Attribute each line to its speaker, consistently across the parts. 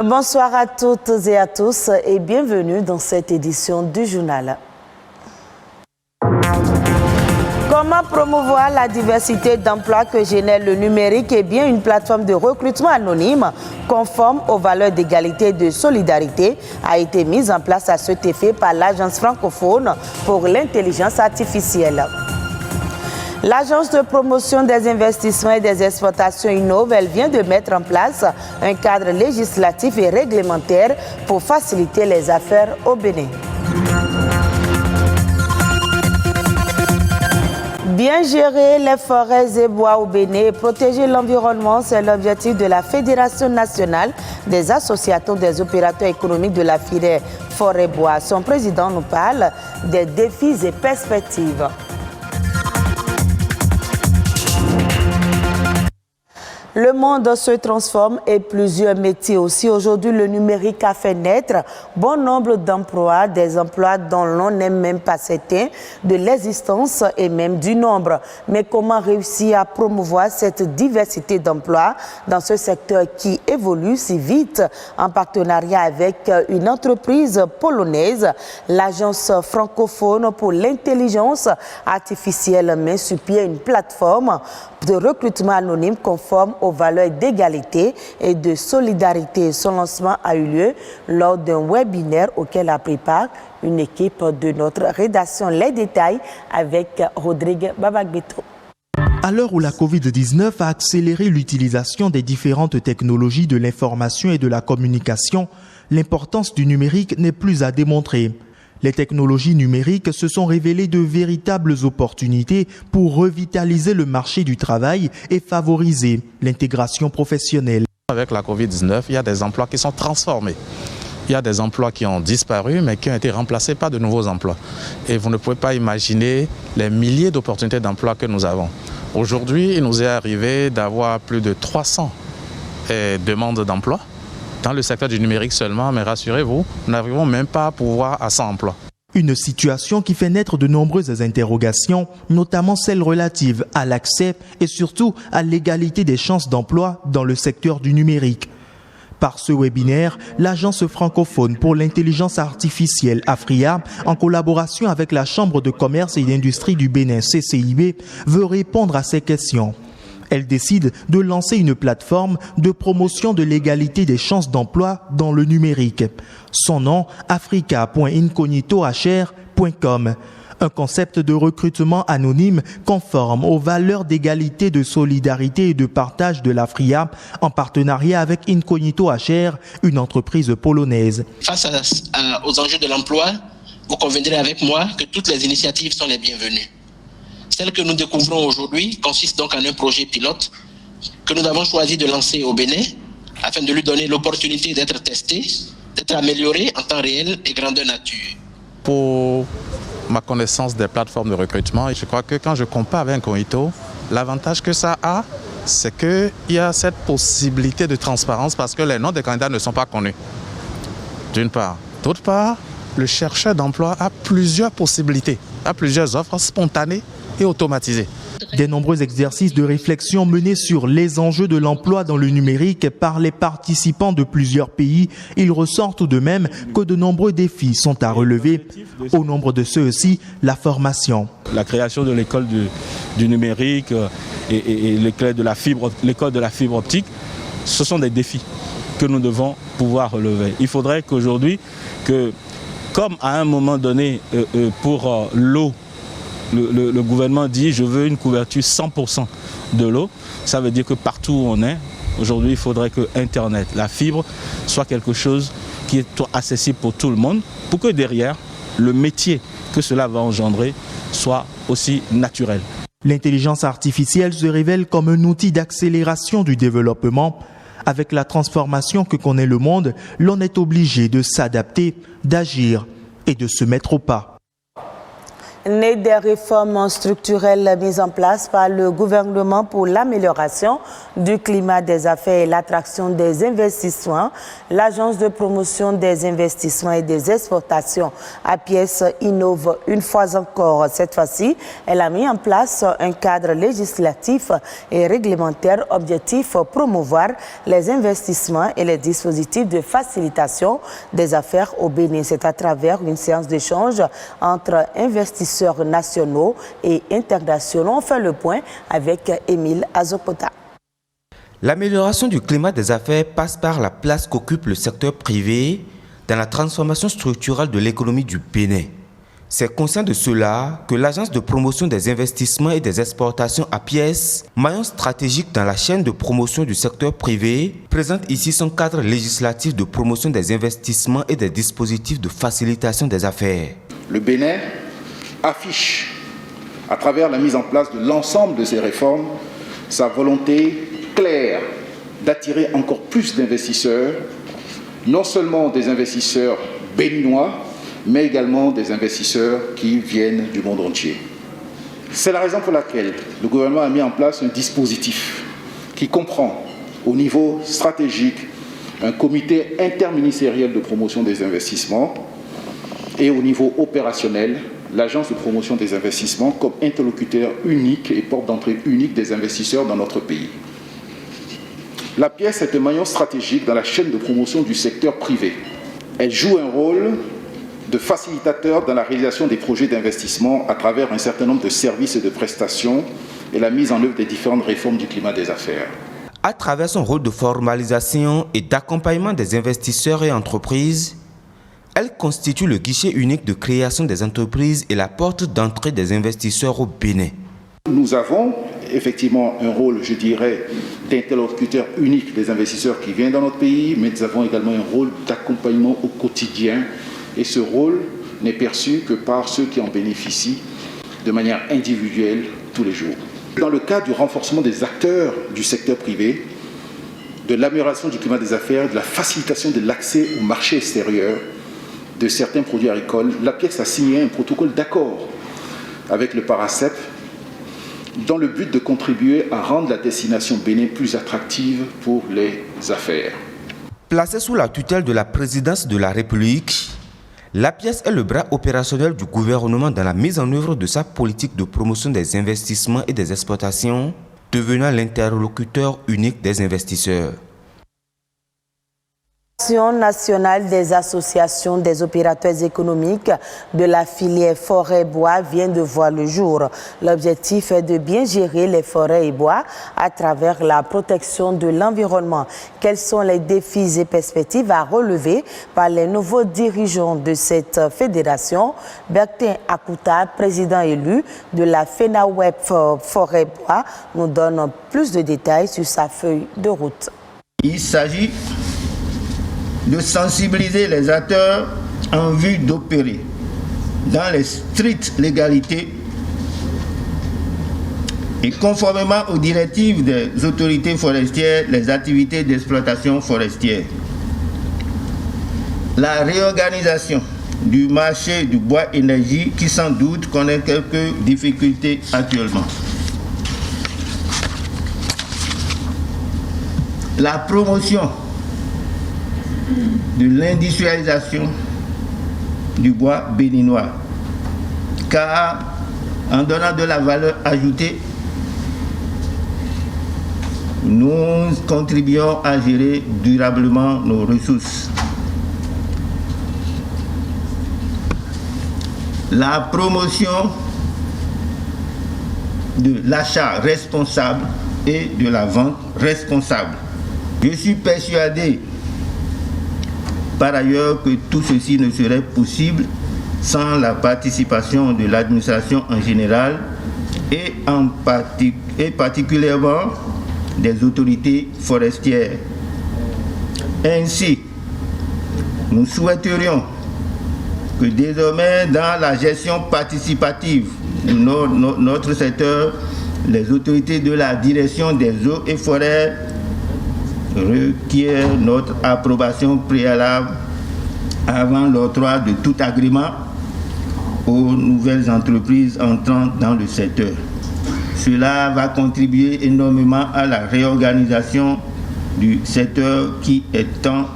Speaker 1: Bonsoir à toutes et à tous et bienvenue dans cette édition du journal. Comment promouvoir la diversité d'emplois que génère le numérique est bien une plateforme de recrutement anonyme conforme aux valeurs d'égalité et de solidarité a été mise en place à cet effet par l'Agence francophone pour l'intelligence artificielle. L'Agence de promotion des investissements et des exportations innove, elle vient de mettre en place un cadre législatif et réglementaire pour faciliter les affaires au Bénin. Bien gérer les forêts et bois au Bénin et protéger l'environnement, c'est l'objectif de la Fédération nationale des associations des opérateurs économiques de la filière forêt-bois. Son président nous parle des défis et perspectives. Le monde se transforme et plusieurs métiers aussi. Aujourd'hui, le numérique a fait naître bon nombre d'emplois, des emplois dont l'on n'est même pas certain de l'existence et même du nombre. Mais comment réussir à promouvoir cette diversité d'emplois dans ce secteur qui évolue si vite en partenariat avec une entreprise polonaise, l'Agence francophone pour l'intelligence artificielle met sur pied une plateforme de recrutement anonyme conforme aux valeurs d'égalité et de solidarité. Son lancement a eu lieu lors d'un webinaire auquel a pris part une équipe de notre rédaction. Les détails avec Rodrigue Babagbeto.
Speaker 2: À l'heure où la Covid-19 a accéléré l'utilisation des différentes technologies de l'information et de la communication, l'importance du numérique n'est plus à démontrer. Les technologies numériques se sont révélées de véritables opportunités pour revitaliser le marché du travail et favoriser l'intégration professionnelle.
Speaker 3: Avec la Covid-19, il y a des emplois qui sont transformés. Il y a des emplois qui ont disparu, mais qui ont été remplacés par de nouveaux emplois. Et vous ne pouvez pas imaginer les milliers d'opportunités d'emploi que nous avons. Aujourd'hui, il nous est arrivé d'avoir plus de 300 demandes d'emploi. Dans le secteur du numérique seulement, mais rassurez-vous, nous n'arrivons même pas à pourvoir à 100 emplois.
Speaker 2: Une situation qui fait naître de nombreuses interrogations, notamment celles relatives à l'accès et surtout à l'égalité des chances d'emploi dans le secteur du numérique. Par ce webinaire, l'Agence francophone pour l'intelligence artificielle AFRIA, en collaboration avec la Chambre de commerce et d'industrie du Bénin CCIB, veut répondre à ces questions. Elle décide de lancer une plateforme de promotion de l'égalité des chances d'emploi dans le numérique. Son nom, africa.incognitohr.com. Un concept de recrutement anonyme conforme aux valeurs d'égalité, de solidarité et de partage de l'AFRIA en partenariat avec Incognito HR, une entreprise polonaise.
Speaker 4: Face aux enjeux de l'emploi, vous conviendrez avec moi que toutes les initiatives sont les bienvenues. Celle que nous découvrons aujourd'hui consiste donc en un projet pilote que nous avons choisi de lancer au Bénin afin de lui donner l'opportunité d'être testé, d'être amélioré en temps réel et grandeur nature.
Speaker 3: Pour ma connaissance des plateformes de recrutement, je crois que quand je compare avec Incognito, l'avantage que ça a, c'est qu'il y a cette possibilité de transparence parce que les noms des candidats ne sont pas connus, d'une part. D'autre part, le chercheur d'emploi a plusieurs possibilités, a plusieurs offres spontanées et automatisé.
Speaker 2: Des nombreux exercices de réflexion menés sur les enjeux de l'emploi dans le numérique par les participants de plusieurs pays, il ressort tout de même que de nombreux défis sont à relever. Au nombre de ceux-ci, la formation.
Speaker 5: La création de l'école du numérique et l'école de la fibre optique, ce sont des défis que nous devons pouvoir relever. Il faudrait qu'aujourd'hui, comme à un moment donné pour l'eau, le gouvernement dit je veux une couverture 100% de l'eau. Ça veut dire que partout où on est, aujourd'hui il faudrait que Internet, la fibre, soit quelque chose qui est accessible pour tout le monde, pour que derrière, le métier que cela va engendrer soit aussi naturel.
Speaker 2: L'intelligence artificielle se révèle comme un outil d'accélération du développement. Avec la transformation que connaît le monde, l'on est obligé de s'adapter, d'agir et de se mettre au pas.
Speaker 1: Né des réformes structurelles mises en place par le gouvernement pour l'amélioration du climat des affaires et l'attraction des investissements, l'Agence de promotion des investissements et des exportations APIES innove une fois encore. Cette fois-ci, elle a mis en place un cadre législatif et réglementaire objectif promouvoir les investissements et les dispositifs de facilitation des affaires au Bénin. C'est à travers une séance d'échange entre investisseurs nationaux et internationaux. On fait le point avec Émile Azopota.
Speaker 6: L'amélioration du climat des affaires passe par la place qu'occupe le secteur privé dans la transformation structurelle de l'économie du Bénin. C'est conscient de cela que l'Agence de promotion des investissements et des exportations APIES, maillon stratégique dans la chaîne de promotion du secteur privé, présente ici son cadre législatif de promotion des investissements et des dispositifs de facilitation des affaires.
Speaker 7: Le Bénin affiche, à travers la mise en place de l'ensemble de ces réformes, sa volonté claire d'attirer encore plus d'investisseurs, non seulement des investisseurs béninois, mais également des investisseurs qui viennent du monde entier. C'est la raison pour laquelle le gouvernement a mis en place un dispositif qui comprend au niveau stratégique un comité interministériel de promotion des investissements et au niveau opérationnel, l'Agence de promotion des investissements comme interlocuteur unique et porte d'entrée unique des investisseurs dans notre pays. La pièce est un maillon stratégique dans la chaîne de promotion du secteur privé. Elle joue un rôle de facilitateur dans la réalisation des projets d'investissement à travers un certain nombre de services et de prestations et la mise en œuvre des différentes réformes du climat des affaires.
Speaker 6: À travers son rôle de formalisation et d'accompagnement des investisseurs et entreprises, elle constitue le guichet unique de création des entreprises et la porte d'entrée des investisseurs au Bénin.
Speaker 7: Nous avons effectivement un rôle, je dirais, d'interlocuteur unique des investisseurs qui viennent dans notre pays, mais nous avons également un rôle d'accompagnement au quotidien. Et ce rôle n'est perçu que par ceux qui en bénéficient de manière individuelle tous les jours. Dans le cadre du renforcement des acteurs du secteur privé, de l'amélioration du climat des affaires, de la facilitation de l'accès au marché extérieur de certains produits agricoles, l'APIES a signé un protocole d'accord avec le Paracep dans le but de contribuer à rendre la destination Bénin plus attractive pour les affaires.
Speaker 6: Placée sous la tutelle de la présidence de la République, l'APIES est le bras opérationnel du gouvernement dans la mise en œuvre de sa politique de promotion des investissements et des exportations, devenant l'interlocuteur unique des investisseurs.
Speaker 1: Nationale des associations des opérateurs économiques de la filière forêt-bois vient de voir le jour. L'objectif est de bien gérer les forêts et bois à travers la protection de l'environnement. Quels sont les défis et perspectives à relever par les nouveaux dirigeants de cette fédération? Bertin Akuta, président élu de la FENAWEB forêt-bois, nous donne plus de détails sur sa feuille de route.
Speaker 8: Il s'agit de sensibiliser les acteurs en vue d'opérer dans les strictes légalités et conformément aux directives des autorités forestières les activités d'exploitation forestière. La réorganisation du marché du bois énergie qui sans doute connaît quelques difficultés actuellement. La promotion de l'industrialisation du bois béninois, car en donnant de la valeur ajoutée, nous contribuons à gérer durablement nos ressources. La promotion de l'achat responsable et de la vente responsable. Je suis persuadé par ailleurs que tout ceci ne serait possible sans la participation de l'administration en général et particulièrement des autorités forestières. Ainsi, nous souhaiterions que désormais dans la gestion participative de notre secteur, les autorités de la direction des eaux et forêts requiert notre approbation préalable avant l'octroi de tout agrément aux nouvelles entreprises entrant dans le secteur. Cela va contribuer énormément à la réorganisation du secteur qui est dans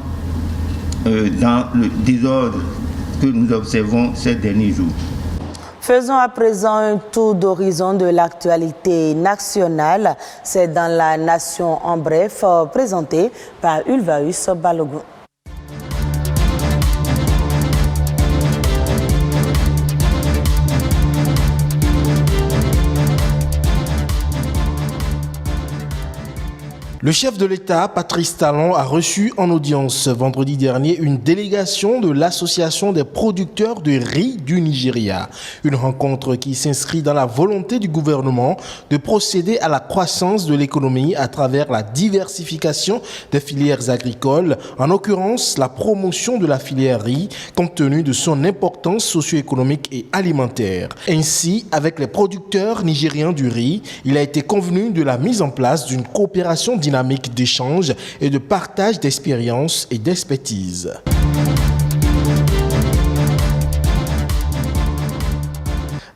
Speaker 8: le désordre que nous observons ces derniers jours.
Speaker 1: Faisons à présent un tour d'horizon de l'actualité nationale. C'est dans la Nation en bref, présenté par Ulvaeus Balogun.
Speaker 9: Le chef de l'État, Patrice Talon, a reçu en audience vendredi dernier une délégation de l'Association des producteurs de riz du Nigeria. Une rencontre qui s'inscrit dans la volonté du gouvernement de procéder à la croissance de l'économie à travers la diversification des filières agricoles, en l'occurrence la promotion de la filière riz, compte tenu de son importance socio-économique et alimentaire. Ainsi, avec les producteurs nigériens du riz, il a été convenu de la mise en place d'une coopération dynamique d'échange et de partage d'expériences et d'expertise.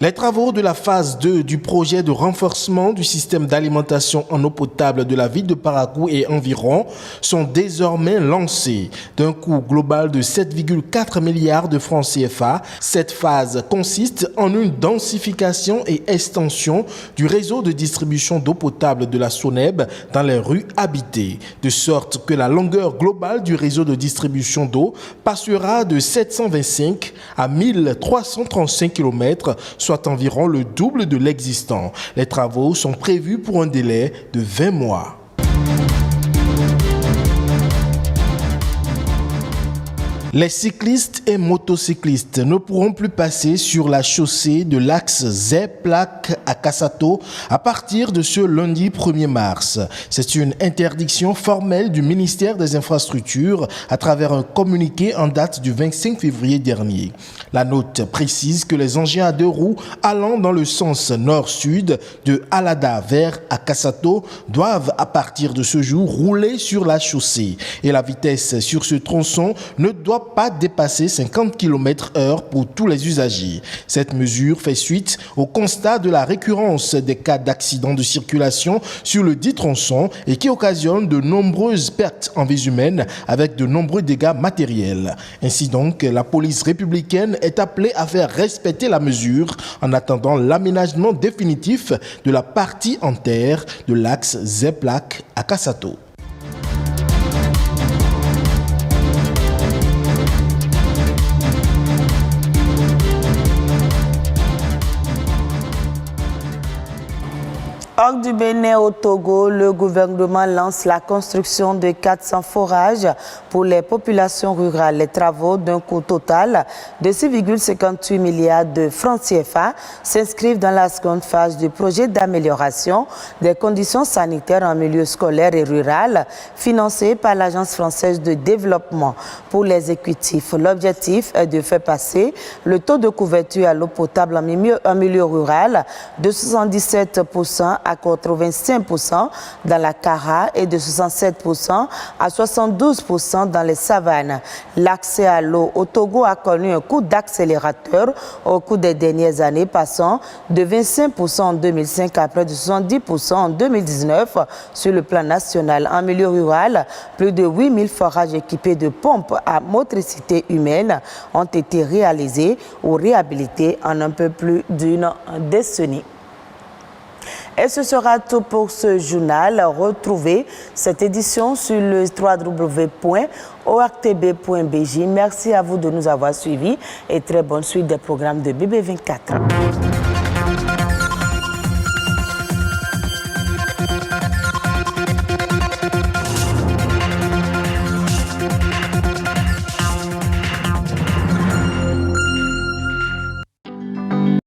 Speaker 9: Les travaux de la phase 2 du projet de renforcement du système d'alimentation en eau potable de la ville de Parakou et environ sont désormais lancés. D'un coût global de 7,4 milliards de francs CFA, cette phase consiste en une densification et extension du réseau de distribution d'eau potable de la SONEB dans les rues habitées, de sorte que la longueur globale du réseau de distribution d'eau passera de 725 à 1335 km, soit environ le double de l'existant. Les travaux sont prévus pour un délai de 20 mois. Les cyclistes et motocyclistes ne pourront plus passer sur la chaussée de l'axe Zeplak à Kassato à partir de ce lundi 1er mars. C'est une interdiction formelle du ministère des Infrastructures à travers un communiqué en date du 25 février dernier. La note précise que les engins à deux roues allant dans le sens nord-sud de Alada vers Kassato doivent à partir de ce jour rouler sur la chaussée et la vitesse sur ce tronçon ne doit pas dépasser 50 km/h pour tous les usagers. Cette mesure fait suite au constat de la récurrence des cas d'accidents de circulation sur le dit tronçon et qui occasionne de nombreuses pertes en vies humaines avec de nombreux dégâts matériels. Ainsi donc, la police républicaine est appelée à faire respecter la mesure en attendant l'aménagement définitif de la partie en terre de l'axe Zeplak à Kassato.
Speaker 1: Hors du Bénin au Togo, le gouvernement lance la construction de 400 forages pour les populations rurales. Les travaux d'un coût total de 6,58 milliards de francs CFA s'inscrivent dans la seconde phase du projet d'amélioration des conditions sanitaires en milieu scolaire et rural, financé par l'Agence française de développement pour les équipes. L'objectif est de faire passer le taux de couverture à l'eau potable en milieu rural de 77% à 85% dans la Kara et de 67% à 72% dans les savanes. L'accès à l'eau au Togo a connu un coup d'accélérateur au cours des dernières années, passant de 25% en 2005 à près de 70% en 2019 sur le plan national. En milieu rural, plus de 8000 forages équipés de pompes à motricité humaine ont été réalisés ou réhabilités en un peu plus d'une décennie. Et ce sera tout pour ce journal. Retrouvez cette édition sur le www.ortb.bj. Merci à vous de nous avoir suivis et très bonne suite des programmes de BB24.